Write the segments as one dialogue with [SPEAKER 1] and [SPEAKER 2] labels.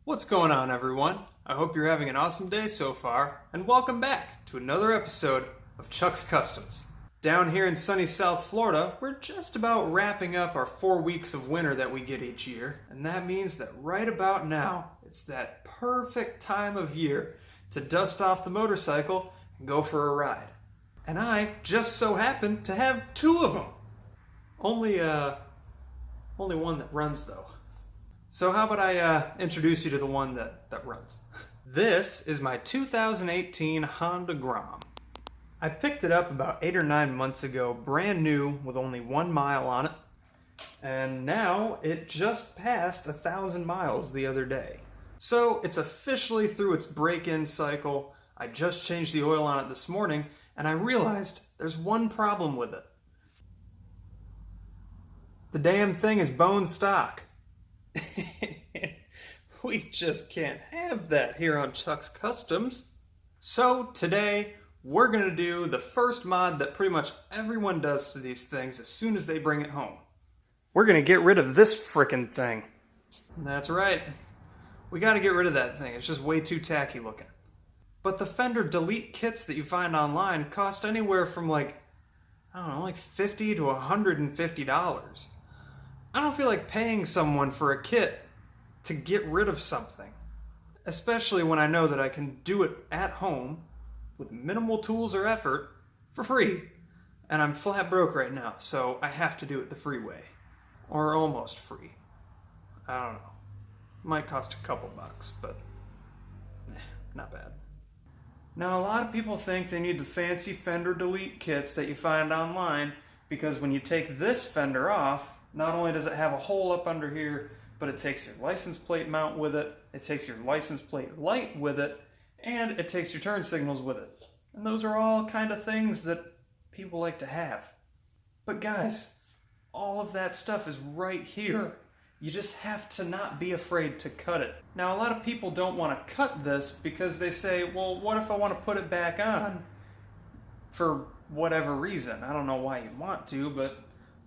[SPEAKER 1] What's going on, everyone? I hope you're having an awesome day so far, and welcome back to another episode of Chuck's Customs. Down here in sunny South Florida, we're just about wrapping up our 4 weeks of winter that we get each year, and that means that right about now, it's that perfect time of year to dust off the motorcycle and go for a ride. And I just so happen to have 2 of them. Only one that runs, though. So how about I introduce you to the one that runs. This is my 2018 Honda Grom. I picked it up about 8 or 9 months ago, brand new with only 1 mile on it. And now it just passed 1,000 miles the other day. So it's officially through its break-in cycle. I just changed the oil on it this morning, and I realized there's one problem with it. The damn thing is bone stock. We just can't have that here on Chuck's Customs. So today we're going to do the first mod that pretty much everyone does to these things as soon as they bring it home. We're going to get rid of this frickin' thing. That's right. We got to get rid of that thing. It's just way too tacky looking. But the Fender delete kits that you find online cost anywhere from like $50 to $150. I don't feel like paying someone for a kit to get rid of something, especially when I know that I can do it at home with minimal tools or effort for free. And I'm flat broke right now, so I have to do it the free way. Or almost free. I don't know. Might cost a couple bucks, but not bad. Now, a lot of people think they need the fancy Fender delete kits that you find online, because when you take this fender off, not only does it have a hole up under here, but it takes your license plate mount with it, it takes your license plate light with it, and it takes your turn signals with it. And those are all kind of things that people like to have. But guys, all of that stuff is right here. You just have to not be afraid to cut it. Now, a lot of people don't want to cut this because they say, well, what if I want to put it back on for whatever reason? I don't know why you want to, but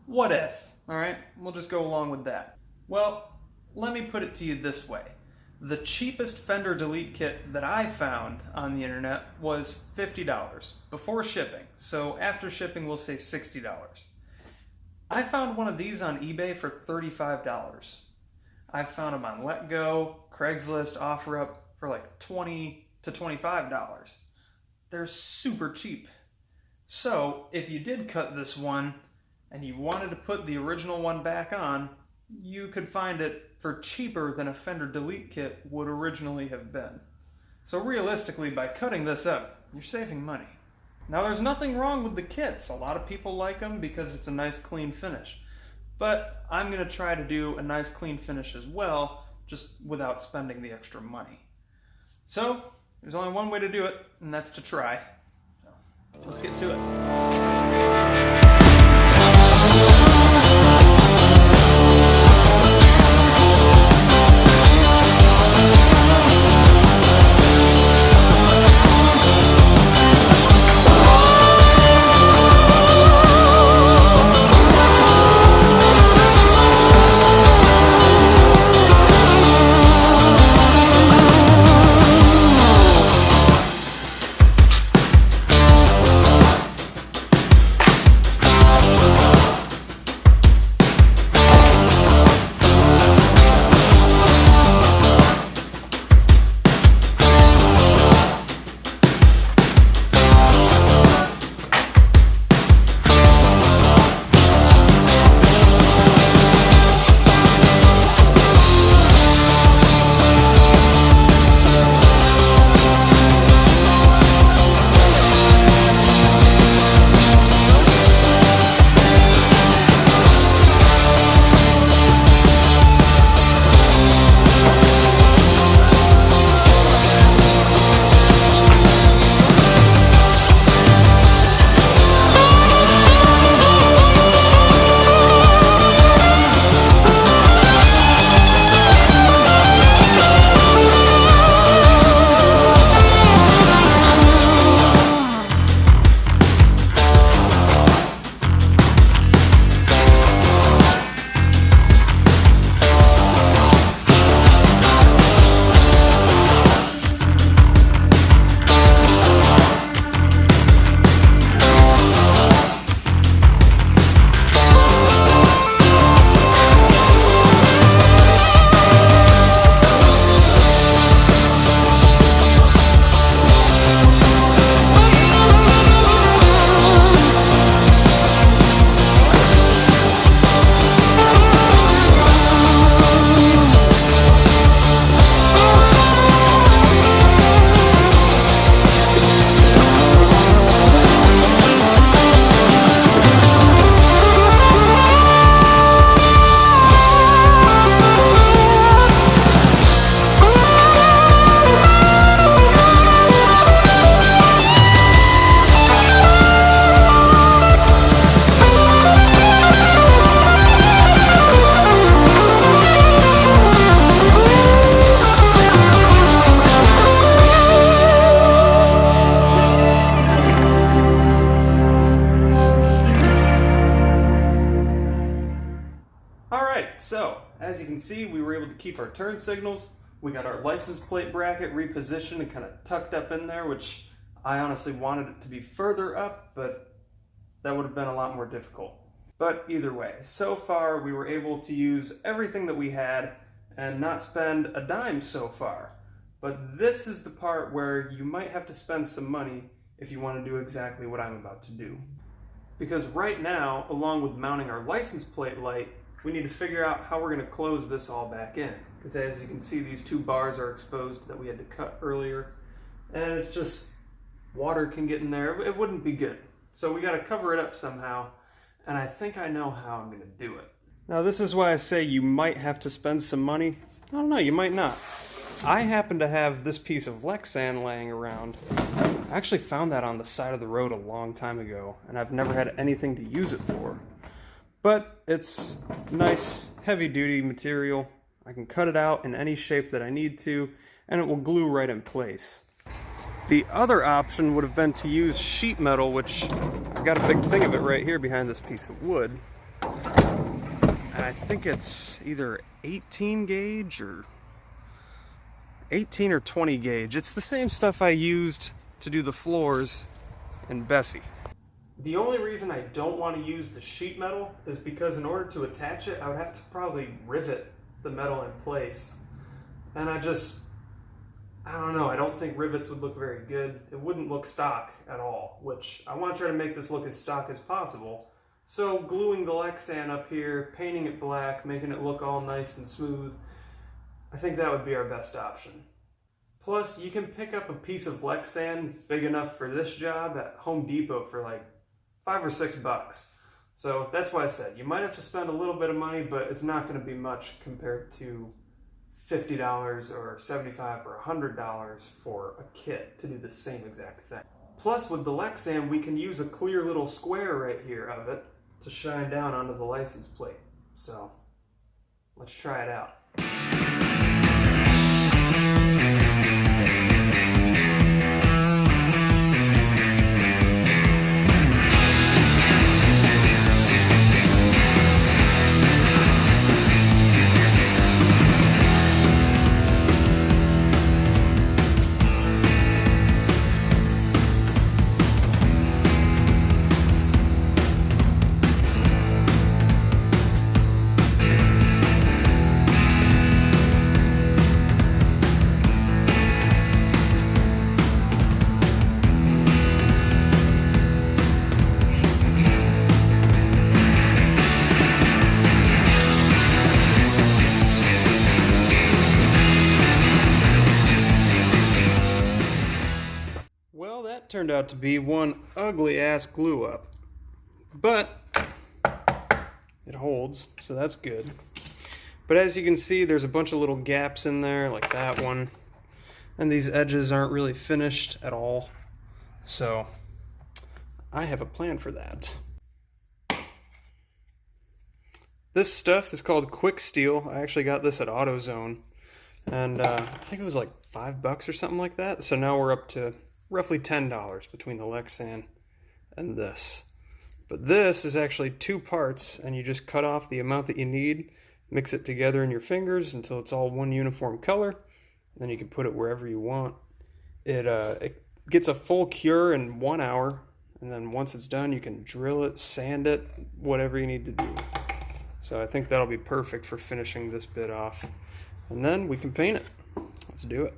[SPEAKER 1] what if? Alright, we'll just go along with that. Well, let me put it to you this way. The cheapest Fender delete kit that I found on the internet was $50 before shipping. So after shipping, we'll say $60. I found one of these on eBay for $35. I found them on LetGo, Craigslist, OfferUp for like $20 to $25. They're super cheap. So if you did cut this one and you wanted to put the original one back on, you could find it for cheaper than a Fender delete kit would originally have been. So realistically, by cutting this up, you're saving money. Now, there's nothing wrong with the kits. A lot of people like them because it's a nice clean finish. But I'm going to try to do a nice clean finish as well, just without spending the extra money. So, there's only one way to do it, and that's to try. So, let's get to it. keep our turn signals. We got our license plate bracket repositioned and kind of tucked up in there, which I honestly wanted it to be further up, but that would have been a lot more difficult. But either way, so far we were able to use everything that we had and not spend a dime so far. But this is the part where you might have to spend some money if you want to do exactly what I'm about to do. Because right now, along with mounting our license plate light, we need to figure out how we're going to close this all back in. Because as you can see, these two bars are exposed that we had to cut earlier. And it's just, water can get in there. It wouldn't be good. So we got to cover it up somehow. And I think I know how I'm going to do it. Now this is why I say you might have to spend some money. I don't know, you might not. I happen to have this piece of Lexan laying around. I actually found that on the side of the road a long time ago, and I've never had anything to use it for. But it's nice, heavy-duty material. I can cut it out in any shape that I need to, and it will glue right in place. The other option would have been to use sheet metal, which I've got a big thing of it right here behind this piece of wood. And I think it's either 18 gauge or 18 or 20 gauge. It's the same stuff I used to do the floors in Bessie. The only reason I don't want to use the sheet metal is because in order to attach it, I would have to probably rivet the metal in place. And I don't know, I don't think rivets would look very good. It wouldn't look stock at all, which I want to try to make this look as stock as possible. So gluing the Lexan up here, painting it black, making it look all nice and smooth, I think that would be our best option. Plus, you can pick up a piece of Lexan big enough for this job at Home Depot for like $5 or $6. So that's why I said you might have to spend a little bit of money, but it's not going to be much compared to $50 or $75 or $100 for a kit to do the same exact thing. Plus, with the Lexan, we can use a clear little square right here of it to shine down onto the license plate. So let's try it out. Turned out to be one ugly ass glue up, but it holds, so that's good. But as you can see, there's a bunch of little gaps in there, like that one, and these edges aren't really finished at all, so I have a plan for that. This stuff is called Quiksteel. I actually got this at AutoZone, and I think it was like $5 or something like that, so now we're up to roughly $10 between the Lexan and this. But this is actually two parts, and you just cut off the amount that you need, mix it together in your fingers until it's all one uniform color, then you can put it wherever you want. It gets a full cure in 1 hour, and then once it's done you can drill it, sand it, whatever you need to do. So I think that'll be perfect for finishing this bit off. And then we can paint it. Let's do it.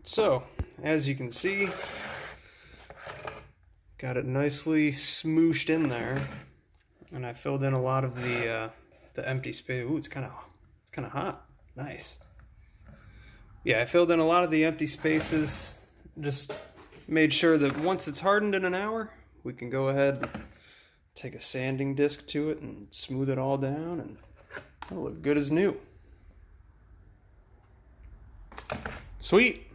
[SPEAKER 1] So, as you can see, got it nicely smooshed in there, and I filled in a lot of the empty space. Ooh, it's kind of hot. Nice. Yeah, I filled in a lot of the empty spaces. Just made sure that once it's hardened in an hour, we can go ahead and take a sanding disc to it and smooth it all down, and it'll look good as new. Sweet.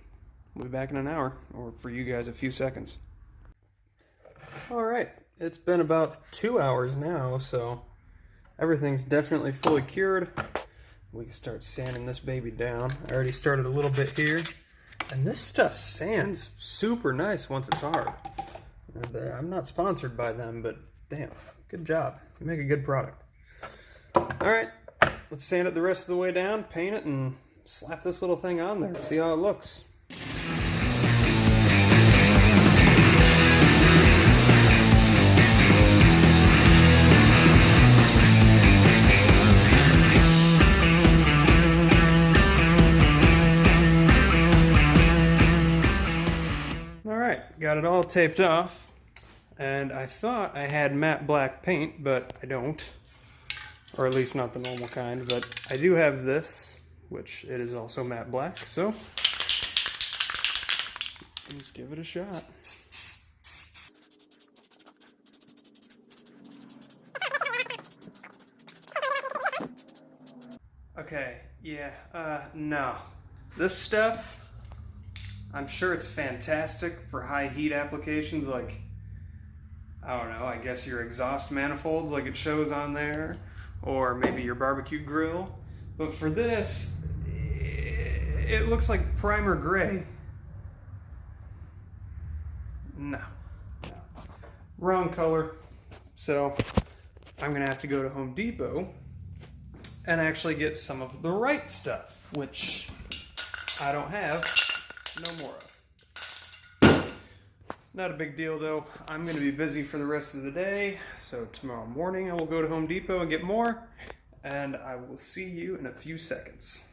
[SPEAKER 1] We'll be back in an hour, or for you guys, a few seconds. Alright, it's been about 2 hours now, so everything's definitely fully cured. We can start sanding this baby down. I already started a little bit here, and this stuff sands super nice once it's hard. And, I'm not sponsored by them, but damn, good job. You make a good product. Alright, let's sand it the rest of the way down, paint it, and slap this little thing on there. See how it looks. Alright, got it all taped off, and I thought I had matte black paint, but I don't. Or at least not the normal kind, but I do have this, which it is also matte black, so let's give it a shot. Okay, yeah, no. This stuff, I'm sure it's fantastic for high heat applications like, I don't know, I guess your exhaust manifolds like it shows on there, or maybe your barbecue grill. But for this, it looks like primer gray. No. Wrong color. So I'm gonna have to go to Home Depot and actually get some of the right stuff, which I don't have no more of. Not a big deal though. I'm gonna be busy for the rest of the day, so tomorrow morning I will go to Home Depot and get more, and I will see you in a few seconds.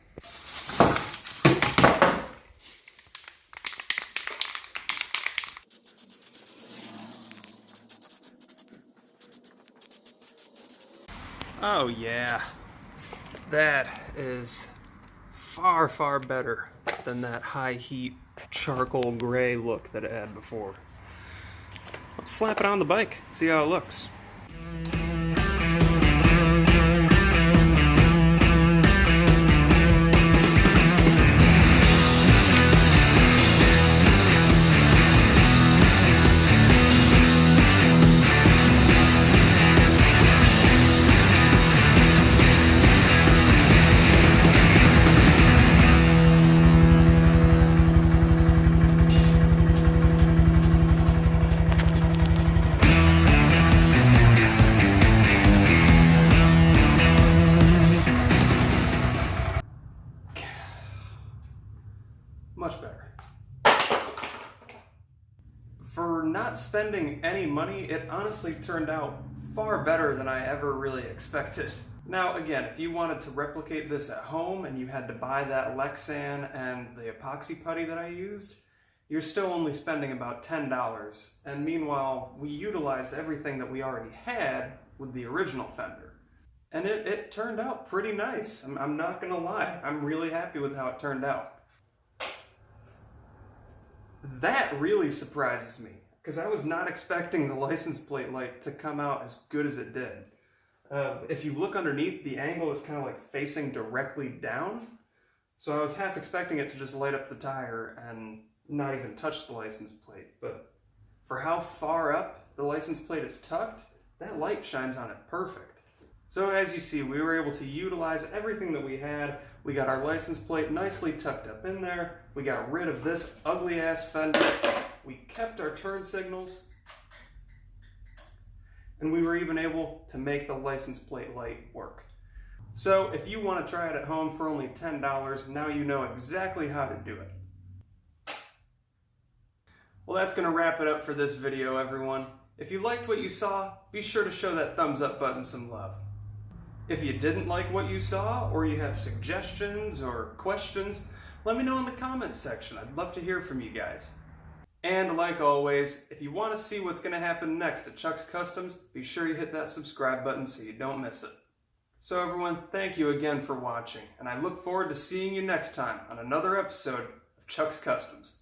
[SPEAKER 1] Oh yeah, that is far, far better than that high heat charcoal gray look that it had before. Let's slap it on the bike, see how it looks. Much better. For not spending any money, it honestly turned out far better than I ever really expected. Now again, if you wanted to replicate this at home and you had to buy that Lexan and the epoxy putty that I used, you're still only spending about $10. And meanwhile, we utilized everything that we already had with the original Fender. And it turned out pretty nice. I'm not gonna lie, I'm really happy with how it turned out. That really surprises me, because I was not expecting the license plate light to come out as good as it did. If you look underneath, the angle is kind of like facing directly down, so I was half expecting it to just light up the tire and not even touch the license plate. But for how far up the license plate is tucked, that light shines on it perfect. So as you see, we were able to utilize everything that we had. We got our license plate nicely tucked up in there. We got rid of this ugly ass fender. We kept our turn signals. And we were even able to make the license plate light work. So if you want to try it at home for only $10, now you know exactly how to do it. Well, that's going to wrap it up for this video, everyone. If you liked what you saw, be sure to show that thumbs up button some love. If you didn't like what you saw, or you have suggestions or questions, let me know in the comments section. I'd love to hear from you guys. And like always, if you want to see what's going to happen next at Chuck's Customs, be sure you hit that subscribe button so you don't miss it. So everyone, thank you again for watching, and I look forward to seeing you next time on another episode of Chuck's Customs.